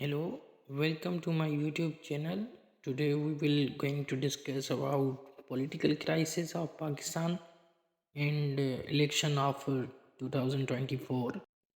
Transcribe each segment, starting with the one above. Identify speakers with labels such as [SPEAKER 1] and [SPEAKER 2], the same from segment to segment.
[SPEAKER 1] Hello, welcome to my YouTube channel. Today we will going to discuss about political crisis of Pakistan and election of 2024.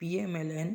[SPEAKER 1] PMLN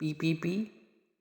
[SPEAKER 1] PPP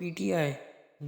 [SPEAKER 1] PTI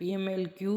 [SPEAKER 1] PMLQ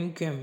[SPEAKER 1] MQM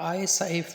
[SPEAKER 1] ISIF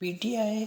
[SPEAKER 1] PTI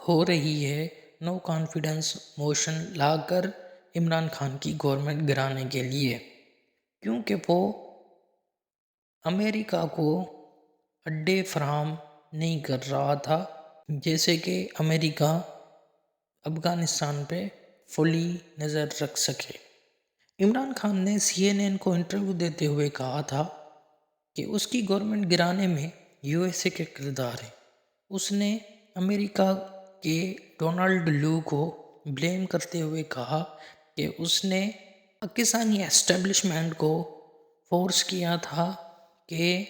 [SPEAKER 1] ہو رہی ہے no confidence motion لا کر عمران خان کی government گرانے کے لیے، کیونکہ وہ امریکہ کو اڈے فراہم نہیں کر رہا تھا، جیسے کہ امریکہ افغانستان پہ فلی نظر رکھ سکے۔ عمران خان نے CNN کو انٹرویو دیتے ہوئے کہا تھا کہ اس کی گورنمنٹ گرانے میں USA کے کردار ہے۔ اس نے امریکہ کے ڈونلڈ لو کو بلیم کرتے ہوئے کہا کہ اس نے پاکستانی اسٹیبلشمنٹ کو فورس کیا تھا کہ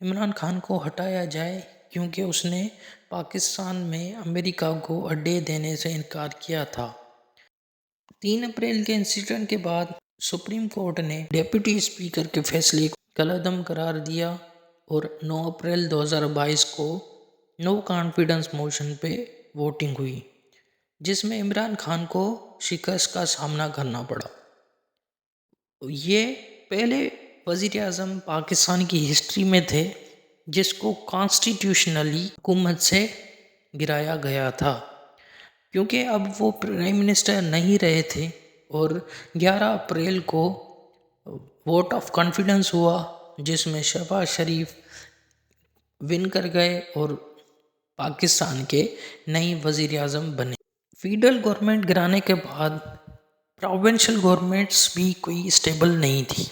[SPEAKER 1] عمران خان کو ہٹایا جائے، کیونکہ اس نے پاکستان میں امریکہ کو اڈے دینے سے انکار کیا تھا۔ 3 اپریل کے انسیڈنٹ کے بعد سپریم کورٹ نے ڈپٹی اسپیکر کے فیصلے کو کالعدم قرار دیا اور 9 اپریل 2022 کو نو کانفیڈنس موشن پہ ووٹنگ ہوئی، جس میں عمران خان کو شکست کا سامنا کرنا پڑا۔ یہ پہلے وزیر اعظم پاکستان کی ہسٹری میں تھے جس کو کانسٹیٹیوشنلی حکومت سے گرایا گیا تھا، کیونکہ اب وہ پرائم منسٹر نہیں رہے تھے، اور 11 اپریل کو ووٹ آف کانفیڈنس ہوا جس میں شہباز شریف ون کر گئے اور پاکستان کے نئے وزیر اعظم بنے۔ فیڈرل گورنمنٹ گرانے کے بعد پروونشل گورنمنٹس بھی کوئی اسٹیبل نہیں تھی،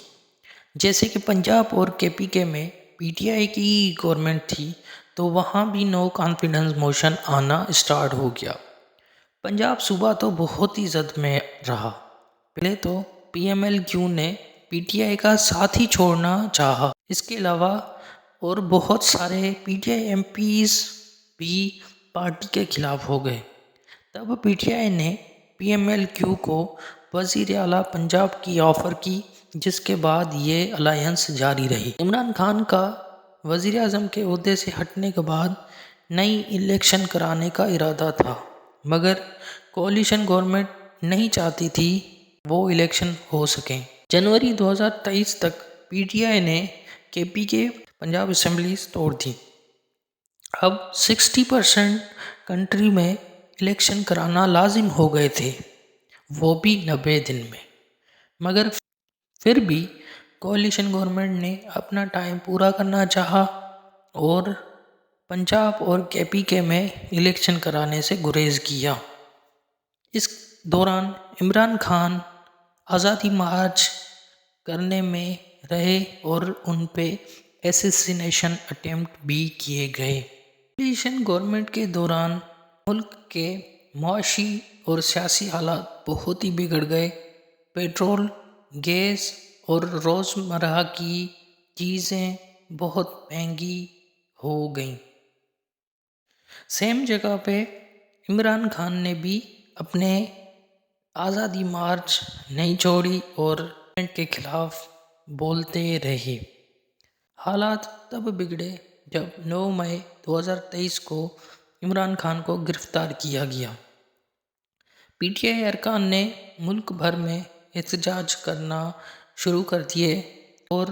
[SPEAKER 1] جیسے کہ پنجاب اور KPK میں PTI کی گورنمنٹ تھی تو وہاں بھی نو کانفیڈنس موشن آنا اسٹارٹ ہو گیا۔ پنجاب صوبہ تو بہت ہی زد میں رہا۔ پہلے تو PMLQ نے PTI کا ساتھ ہی چھوڑنا چاہا، اس کے علاوہ اور بہت سارے PTI MPs بھی پارٹی کے خلاف ہو گئے۔ تب PTI نے PMLQ کو وزیر اعلیٰ پنجاب کی آفر کی، جس کے بعد یہ الائنس جاری رہی۔ عمران خان کا وزیر اعظم کے عہدے سے ہٹنے کے بعد نئی الیکشن کرانے کا ارادہ تھا، مگر کولیشن گورنمنٹ نہیں چاہتی تھی وہ الیکشن ہو سکیں۔ جنوری 2023 تک PTI نے KPK پنجاب اسمبلیز توڑ دی۔ اب 60% کنٹری میں الیکشن کرانا لازم ہو گئے تھے، وہ بھی 90 دن میں، مگر پھر بھی کولیشن گورنمنٹ نے اپنا ٹائم پورا کرنا چاہا اور پنجاب اور KPK میں الیکشن کرانے سے گریز کیا۔ اس دوران عمران خان آزادی مارچ کرنے میں رہے اور ان پہ اسیسینیشن اٹیمپٹ بھی کیے گئے۔ کولیشن گورنمنٹ کے دوران ملک کے معاشی اور سیاسی حالات بہت ہی بگڑ گئے۔ پیٹرول، گیس اور روزمرہ کی چیزیں بہت مہنگی ہو گئیں۔ سیم جگہ پہ عمران خان نے بھی اپنے آزادی مارچ نہیں چھوڑی اور گورنمنٹ کے خلاف بولتے رہے۔ حالات تب بگڑے جب 9 مئی 2023 کو عمران خان کو گرفتار کیا گیا۔ PTI ارکان نے ملک بھر میں احتجاج کرنا شروع کر دیے اور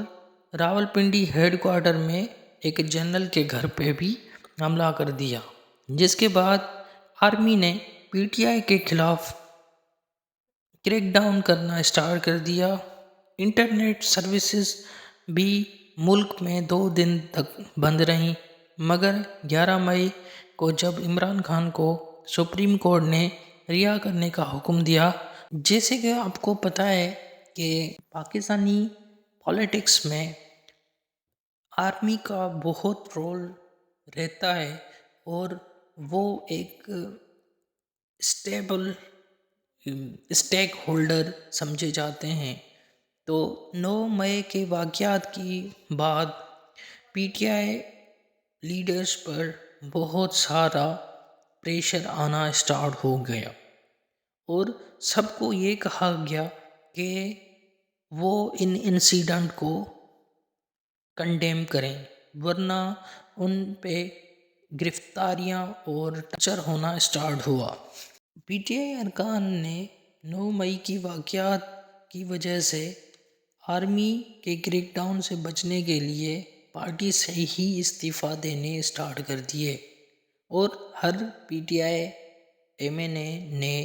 [SPEAKER 1] راولپنڈی ہیڈ کوارٹر میں ایک جنرل کے گھر پہ بھی حملہ کر دیا، جس کے بعد آرمی نے PTI کے خلاف کریک ڈاؤن کرنا اسٹارٹ کر دیا۔ انٹرنیٹ سروسز بھی ملک میں 2 دن تک بند رہیں، مگر 11 مئی کو جب عمران خان کو سپریم کورٹ نے رہا کرنے کا حکم دیا، جیسے کہ آپ کو پتہ ہے کہ پاکستانی پالیٹکس میں آرمی کا بہت رول رہتا ہے اور وہ ایک اسٹیبل اسٹیک ہولڈر سمجھے جاتے ہیں۔ تو 9 مئی کے واقعات کے بعد PTI لیڈرز پر بہت سارا پریشر آنا اسٹارٹ ہو گیا اور سب کو یہ کہا گیا کہ وہ ان انسیڈنٹ کو کنڈیم کریں، ورنہ ان پہ گرفتاریاں اور ٹارچر ہونا اسٹارٹ ہوا۔ PTI ارکان نے 9 مئی کی واقعات کی وجہ سے آرمی کے کریک ڈاؤن سے بچنے کے لیے پارٹی سے ہی استعفیٰ دینے اسٹارٹ کر دیے اور ہر PTI MNA نے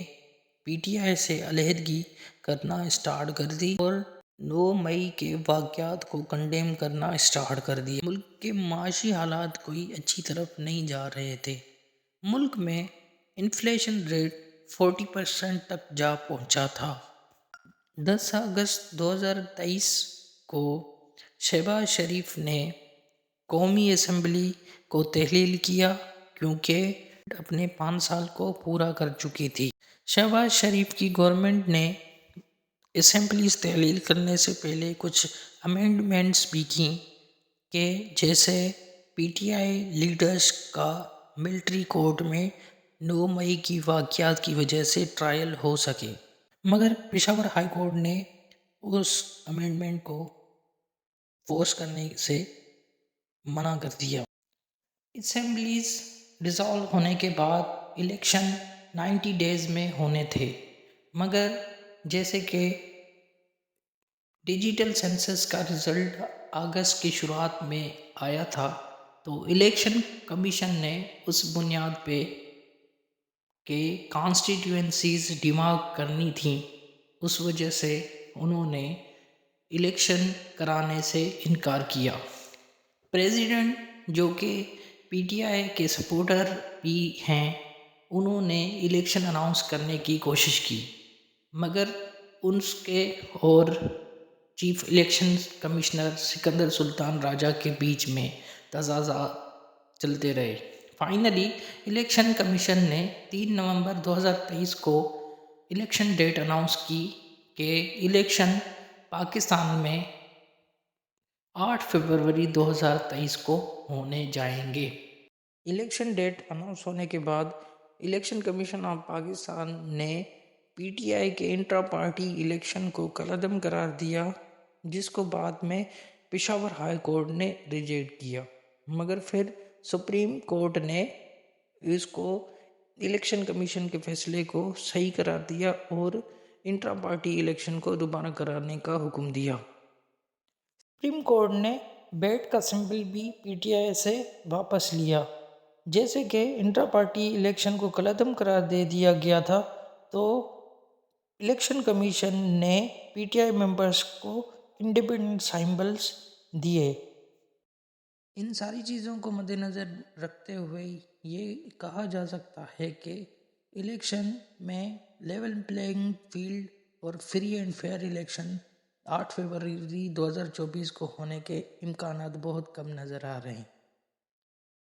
[SPEAKER 1] PTI سے علیحدگی کرنا اسٹارٹ کر دی اور 9 مئی کے واقعات کو کنڈیم کرنا اسٹارٹ کر دیا۔ ملک کے معاشی حالات کوئی اچھی طرف نہیں جا رہے تھے۔ ملک میں انفلیشن ریٹ 40% تک جا پہنچا تھا۔ 10 اگست 2023 کو شہباز شریف نے قومی اسمبلی کو تحلیل کیا کیونکہ اپنے 5 سال کو پورا کر چکی تھی۔ شہباز شریف کی گورنمنٹ نے اسمبلیز تحلیل کرنے سے پہلے کچھ امینڈمنٹس بھی کیں کہ جیسے PTI لیڈرز کا ملٹری کورٹ میں 9 مئی کی واقعات کی وجہ سے ٹرائل ہو سکے، مگر پشاور ہائی کورٹ نے اس امینڈمنٹ کو فورس کرنے سے منع کر دیا۔ اسمبلیز ڈسالو ہونے کے بعد الیکشن 90 ڈیز میں ہونے تھے، مگر جیسے کہ ڈیجیٹل سینسس کا رزلٹ اگست کی شروعات میں آیا تھا تو الیکشن کمیشن نے اس بنیاد پہ کہ کانسٹیٹیوئنسیز ڈیمارک کرنی تھیں، اس وجہ سے انہوں نے الیکشن کرانے سے انکار کیا۔ پریزیڈنٹ جو کہ PTI کے سپورٹر بھی ہیں، انہوں نے الیکشن اناؤنس کرنے کی کوشش کی، مگر ان کے اور چیف الیکشن کمشنر سکندر سلطان راجہ کے بیچ میں تضادات چلتے رہے۔ فائنلی الیکشن کمیشن نے 3 نومبر 2023 کو الیکشن ڈیٹ اناؤنس کی کہ الیکشن پاکستان میں 8 فروری 2023 کو ہونے جائیں گے۔ الیکشن ڈیٹ اناؤنس ہونے کے بعد الیکشن کمیشن آف پاکستان نے PTI کے انٹرا پارٹی الیکشن کو کالعدم قرار دیا، جس کو بعد میں پشاور ہائی کورٹ نے ریجیکٹ کیا، مگر پھر سپریم کورٹ نے اس کو الیکشن کمیشن کے فیصلے کو صحیح قرار دیا اور انٹرا پارٹی الیکشن کو دوبارہ کرانے کا حکم دیا۔ سپریم کورٹ نے بیٹ کا سمبل بھی PTI سے واپس لیا۔ جیسے کہ انٹرا پارٹی الیکشن کو کالعدم قرار دے دیا گیا تھا تو الیکشن کمیشن نے PTI ممبرز کو انڈیپینڈنٹ سمبلز دیے۔ ان ساری چیزوں کو مد نظر رکھتے ہوئے یہ کہا جا سکتا ہے کہ الیکشن میں لیول پلینگ فیلڈ اور فری اینڈ فیئر الیکشن 8 فروری 2024 کو ہونے کے امکانات بہت کم نظر آ رہے ہیں۔